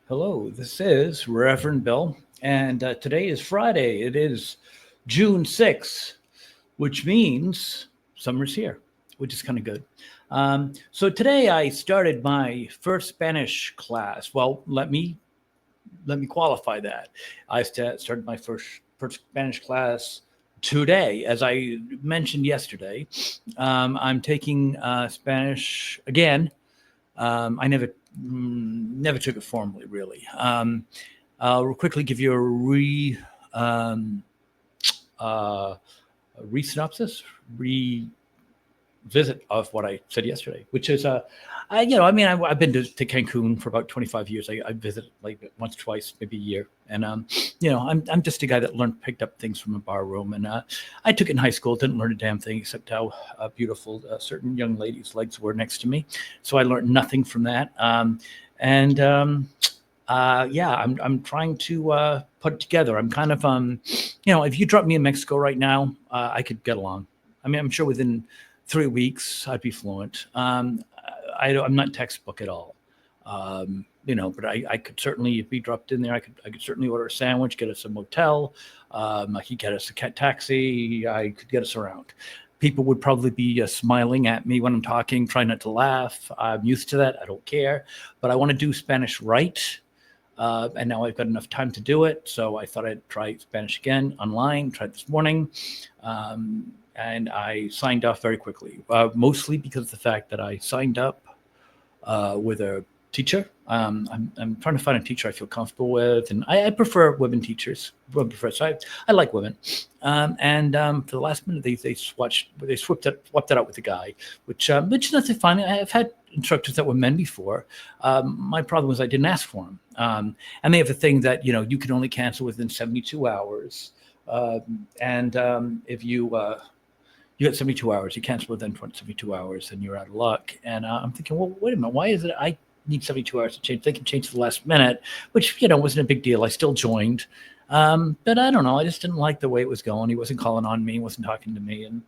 Hello, this is Reverend Bill, and today is Friday. It is June 6th, which means summer's here, which is kind of good. So today I started my first Spanish class. Well, let me qualify that. I started my first Spanish class today, as I mentioned yesterday. I'm taking Spanish again. I never took it formally, really. I'll quickly give you um, uh, a re-synopsis, revisit of what I said yesterday, which is, I've been to Cancun for about 25 years. I visit like once, twice, maybe a year. And, I'm just a guy that picked up things from a bar room. And I took it in high school, didn't learn a damn thing except how beautiful certain young ladies' legs were next to me. So I learned nothing from that. And yeah, I'm trying to put it together. I'm kind of, if you drop me in Mexico right now, I could get along. I mean, I'm sure within 3 weeks I'd be fluent. I'm not textbook at all. But I could certainly be dropped in there. I could certainly order a sandwich, get us a motel. I could get us a taxi. I could get us around. People would probably be smiling at me when I'm talking, trying not to laugh. I'm used to that. I don't care. But I want to do Spanish right. And now I've got enough time to do it. So I thought I'd try Spanish again online, tried this morning. And I signed off very quickly, mostly because of the fact that I signed up with a teacher. I'm trying to find a teacher I feel comfortable with, and I prefer women teachers. So I like women. For the last minute, they swapped it out with the guy, which is nothing fine. I've had instructors that were men before. My problem was I didn't ask for them, and they have a thing that you can only cancel within 72 hours, if you got 72 hours. You cancel within 72 hours, and you're out of luck. And I'm thinking, well, wait a minute. Why is it I need 72 hours to change? They can change to the last minute, which, wasn't a big deal. I still joined. But I don't know. I just didn't like the way it was going. He wasn't calling on me, wasn't talking to me. And,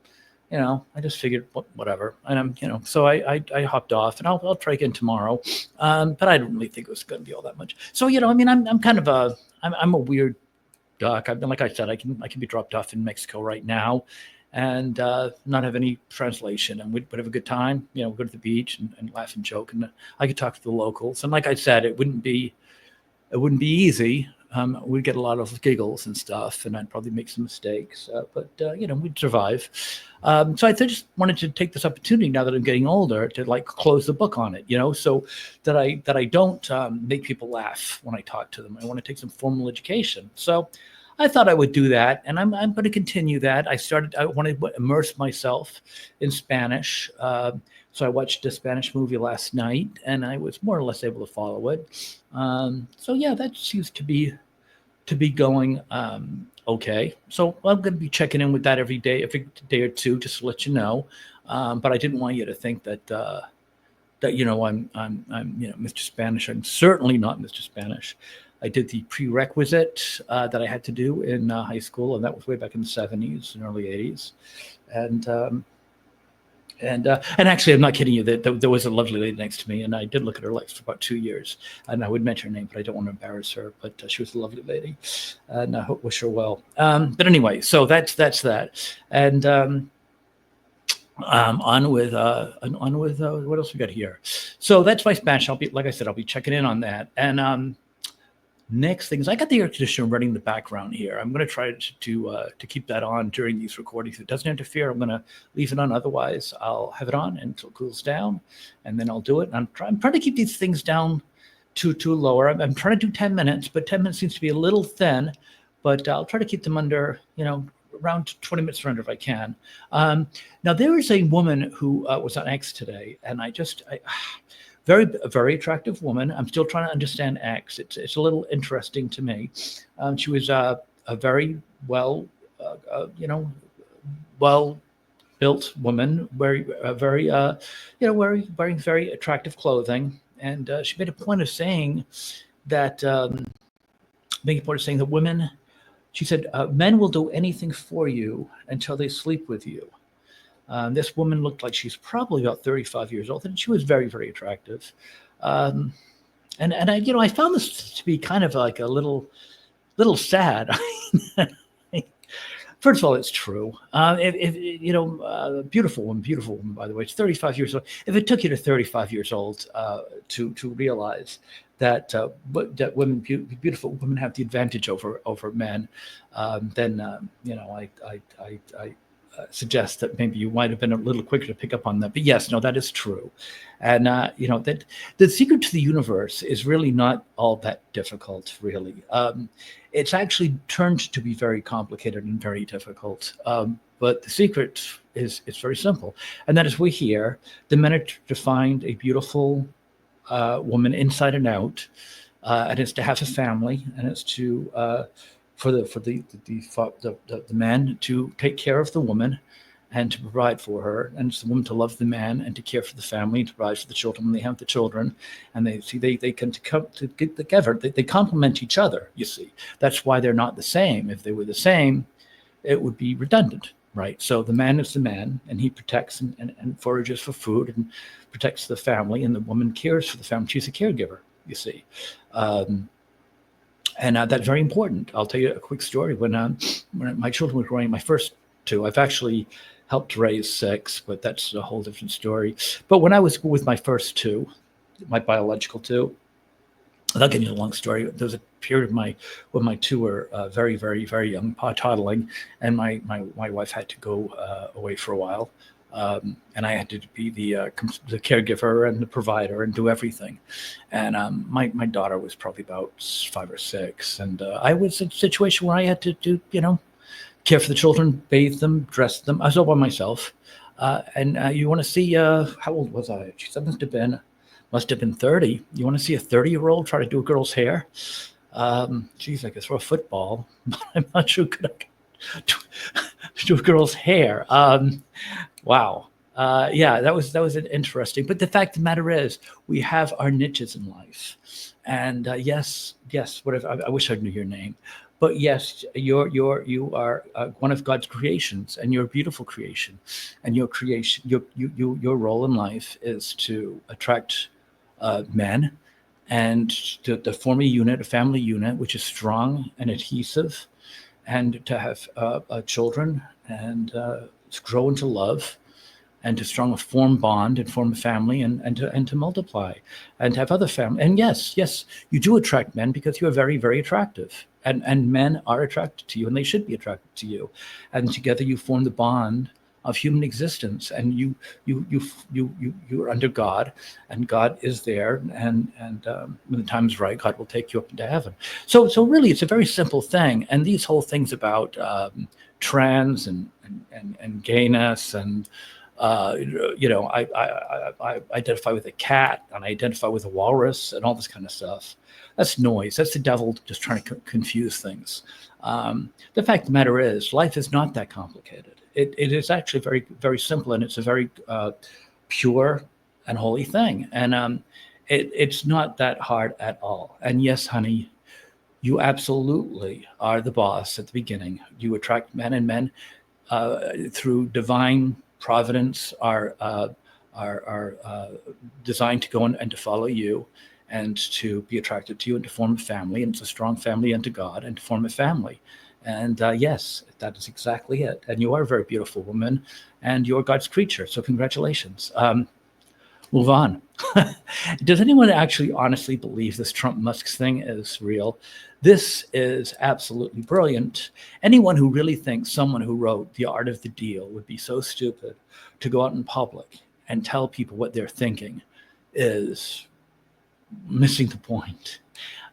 I just figured, whatever. And so I hopped off, and I'll try again tomorrow. But I don't really think it was going to be all that much. So, I'm kind of I'm a weird duck. Like I said, I can be dropped off in Mexico right now and not have any translation, and we'd have a good time. We'd go to the beach and laugh and joke, and I could talk to the locals. And like I said, it wouldn't be easy. We'd get a lot of giggles and stuff, and I'd probably make some mistakes, but we'd survive. So I just wanted to take this opportunity now that I'm getting older to like close the book on it, so that I don't make people laugh when I talk to them. I want to take some formal education. So I thought I would do that, and I'm going to continue that. I wanted to immerse myself in Spanish. So I watched a Spanish movie last night, and I was more or less able to follow it. So yeah, that seems to be going okay. So I'm going to be checking in with that every day or two, just to let you know. But I didn't want you to think that I'm Mr. Spanish. I'm certainly not Mr. Spanish. I did the prerequisite that I had to do in high school, and that was way back in the 70s and early 80s. And actually, I'm not kidding you. There was a lovely lady next to me, and I did look at her legs for about 2 years. And I would mention her name, but I don't want to embarrass her. But she was a lovely lady, and I wish her well. But anyway, so that's that. And on with what else we got here. So that's my Spanish. Like I said, I'll be checking in on that. And next thing is I got the air conditioner running in the background here. I'm going to try to keep that on during these recordings. If it doesn't interfere, I'm going to leave it on. Otherwise, I'll have it on until it cools down, and then I'll do it. And I'm trying to keep these things down to lower. I'm trying to do 10 minutes, but 10 minutes seems to be a little thin. But I'll try to keep them under, around 20 minutes or under if I can. Now, there is a woman who was on X today, and very, very attractive woman. I'm still trying to understand X. It's a little interesting to me. She was a very well built woman, wearing very attractive clothing, and she made a point of saying that women. She said, men will do anything for you until they sleep with you. This woman looked like she's probably about 35 years old, and she was very, very attractive. and I found this to be kind of like a little sad. First of all, it's true. If beautiful woman, by the way, it's 35 years old. If it took you to 35 years old to realize that that beautiful women have the advantage over men, then I suggest that maybe you might have been a little quicker to pick up on that. But yes, no, that is true, and that the secret to the universe is really not all that difficult, really. It's actually turned to be very complicated and very difficult. But the secret is very simple, and that is we're here. The men are to find a beautiful woman inside and out, and it's to have a family, and it's to for the man to take care of the woman and to provide for her, and it's the woman to love the man and to care for the family and to provide for the children when they have the children, and they can come to get together. They complement each other. You see, that's why they're not the same. If they were the same, it would be redundant, right? So the man is the man, and he protects and forages for food and protects the family, and the woman cares for the family. She's a caregiver. You see. And that's very important. I'll tell you a quick story. When my children were growing, my first two, I've actually helped raise six, but that's a whole different story. But when I was with my first two, my biological two, without getting a long story, there was a period when my two were very, very, very young, toddling, and my wife had to go away for a while. And I had to be the caregiver and the provider and do everything. And my daughter was probably about 5 or 6, and I was in a situation where I had to do, care for the children, bathe them, dress them. I was all by myself. And you want to see how old was I? Geez, I must have been 30. You want to see a 30-year-old try to do a girl's hair? Geez, I could throw a football, but I'm not sure could I do a girl's hair. Wow. Yeah, that was interesting. But the fact of the matter is, we have our niches in life. And yes, whatever. I wish I knew your name. But yes, you are one of God's creations, and you're a beautiful creation. And your creation, your role in life is to attract men and to form a family unit, which is strong and adhesive, and to have children and grow into love, and to form bond and form a family, and to multiply and have other family. And yes, you do attract men because you are very, very attractive, and men are attracted to you, and they should be attracted to you, and together you form the bond of human existence, and you're under God, and God is there, and when the time is right, God will take you up into heaven. So really, it's a very simple thing, and these whole things about trans and gayness and I identify with a cat and I identify with a walrus and all this kind of stuff. That's noise. That's the devil just trying to confuse things. The fact of the matter is, life is not that complicated. It is actually very, very simple, and it's a very pure and holy thing. And it's not that hard at all. And yes, honey, you absolutely are the boss at the beginning. You attract men, and men through divine providence are designed to go and to follow you, and to be attracted to you, and to form a family. And it's a strong family unto God, and to form a family. And yes, that is exactly it. And you are a very beautiful woman, and you're God's creature. So congratulations. Move on. Does anyone actually honestly believe this Trump Musk thing is real? This is absolutely brilliant. Anyone who really thinks someone who wrote The Art of the Deal would be so stupid to go out in public and tell people what they're thinking is missing the point.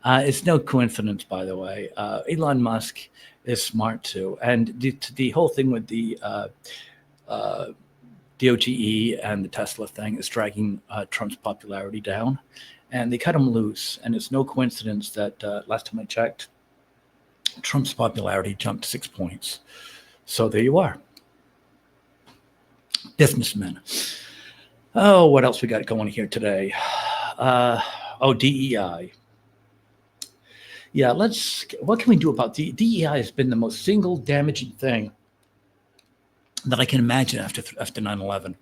It's no coincidence, by the way. Elon Musk is smart too. And the whole thing with the DOGE and the Tesla thing is dragging Trump's popularity down, and they cut him loose. And it's no coincidence that last time I checked, Trump's popularity jumped 6 points. So there you are. Businessmen. Oh, what else we got going here today? DEI. Yeah, what can we do about DEI? Has been the most single damaging thing that I can imagine after 9/11.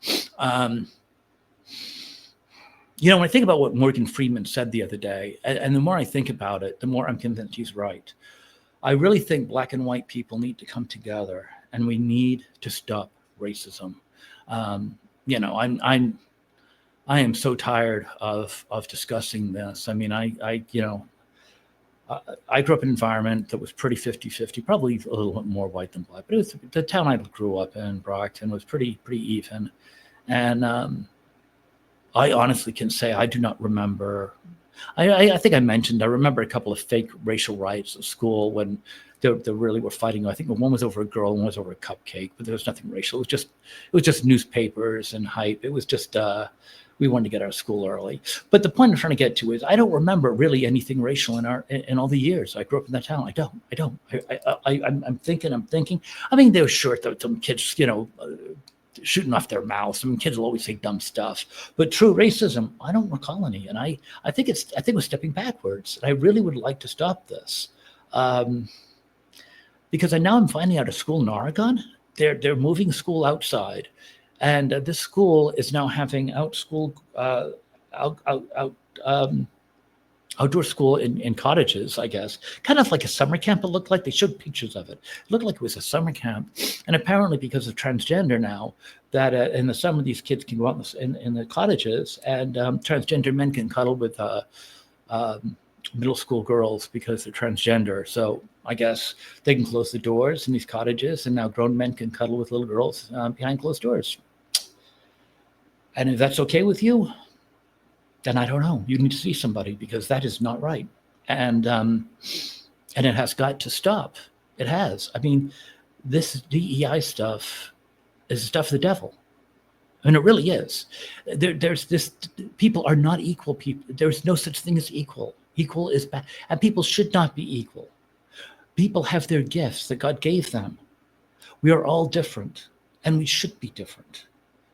When I think about what Morgan Freeman said the other day, and the more I think about it, the more I'm convinced he's right. I really think black and white people need to come together, and we need to stop racism. I am so tired of discussing this. I mean, I grew up in an environment that was pretty 50-50, probably a little bit more white than black, but it was the town I grew up in, Brockton, was pretty even. And I honestly can say I do not remember. I think I remember a couple of fake racial riots at school when they really were fighting. I think one was over a girl and one was over a cupcake, but there was nothing racial. It was just newspapers and hype. It was just we wanted to get out of school early. But the point I'm trying to get to is I don't remember really anything racial in all the years I grew up in that town. I don't. I'm thinking. I mean, they were sure that some kids, shooting off their mouths. Some kids will always say dumb stuff, but true racism, I don't recall any. And I think we're stepping backwards. And I really would like to stop this, because I'm finding out a school in Oregon, they're moving school outside, and this school is now having outdoor school in cottages, I guess, kind of like a summer camp. It looked like they showed pictures of it. It looked like it was a summer camp. And apparently because of transgender now, that in the summer, these kids can go out in the cottages, and transgender men can cuddle with middle school girls because they're transgender. So I guess they can close the doors in these cottages, and now grown men can cuddle with little girls behind closed doors. And if that's okay with you, then I don't know. You need to see somebody, because that is not right. And it has got to stop. It has. I mean, this DEI stuff is the stuff of the devil. I mean, it really is. There's this, people are not equal people. There's no such thing as equal. Equal is bad. And people should not be equal. People have their gifts that God gave them. We are all different, and we should be different.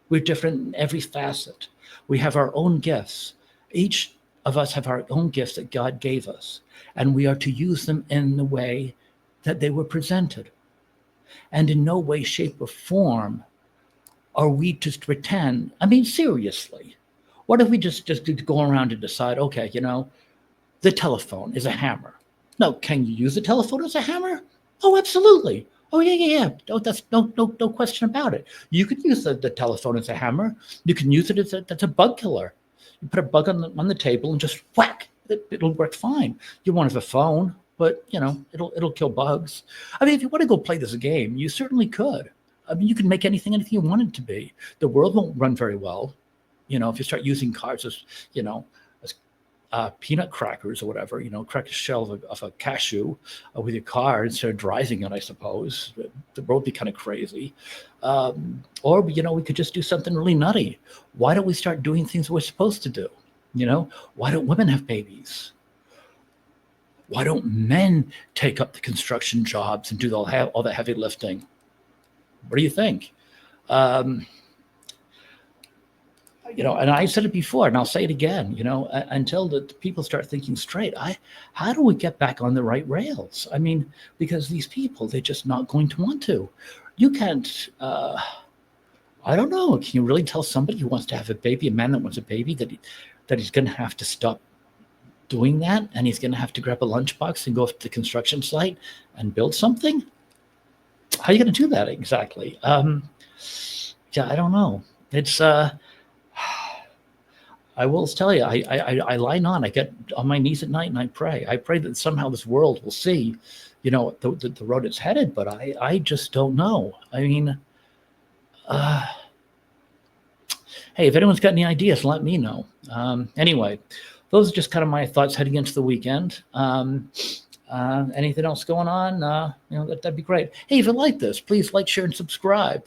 We're different in every facet. We have our own gifts. Each of us have our own gifts that God gave us, and we are to use them in the way that they were presented. And in no way, shape, or form are we to pretend. I mean, seriously, what if we just go around and decide, okay, the telephone is a hammer. No, can you use the telephone as a hammer? Oh, absolutely. Oh, yeah. Oh, that's no question about it. You could use the telephone as a hammer. You can use it as a bug killer. You put a bug on the table and just whack. It'll work fine. You won't have a phone, but it'll kill bugs. I mean, if you want to go play this game, you certainly could. I mean, you can make anything you want it to be. The world won't run very well, if you start using cars as peanut crackers or whatever. Crack a shell of a cashew with your car instead of driving it. I suppose the world would be kind of crazy. Or we could just do something really nutty. Why don't we start doing things we're supposed to do? Why don't women have babies? Why don't men take up the construction jobs and do all the heavy lifting? What do you think? And I said it before, and I'll say it again, until the people start thinking straight, how do we get back on the right rails? I mean, because these people, they're just not going to want to. You can't, I don't know. Can you really tell somebody who wants to have a baby, a man that wants a baby, that he's going to have to stop doing that, and he's going to have to grab a lunchbox and go to the construction site and build something? How are you going to do that exactly? Yeah, I don't know. It's, I will tell you, I lie on. I get on my knees at night and I pray. I pray that somehow this world will see, the road it's headed. But I just don't know. I mean, hey, if anyone's got any ideas, let me know. Anyway, those are just kind of my thoughts heading into the weekend. Anything else going on? That'd be great. Hey, if you like this, please like, share, and subscribe.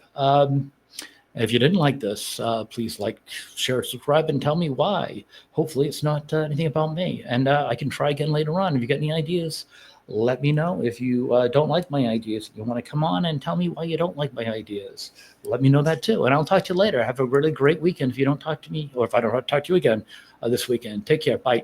If you didn't like this, please like, share, subscribe, and tell me why. Hopefully it's not anything about me. And I can try again later on. If you got any ideas, let me know. If you don't like my ideas, you want to come on and tell me why you don't like my ideas, let me know that too. And I'll talk to you later. Have a really great weekend if you don't talk to me, or if I don't talk to you again this weekend. Take care. Bye.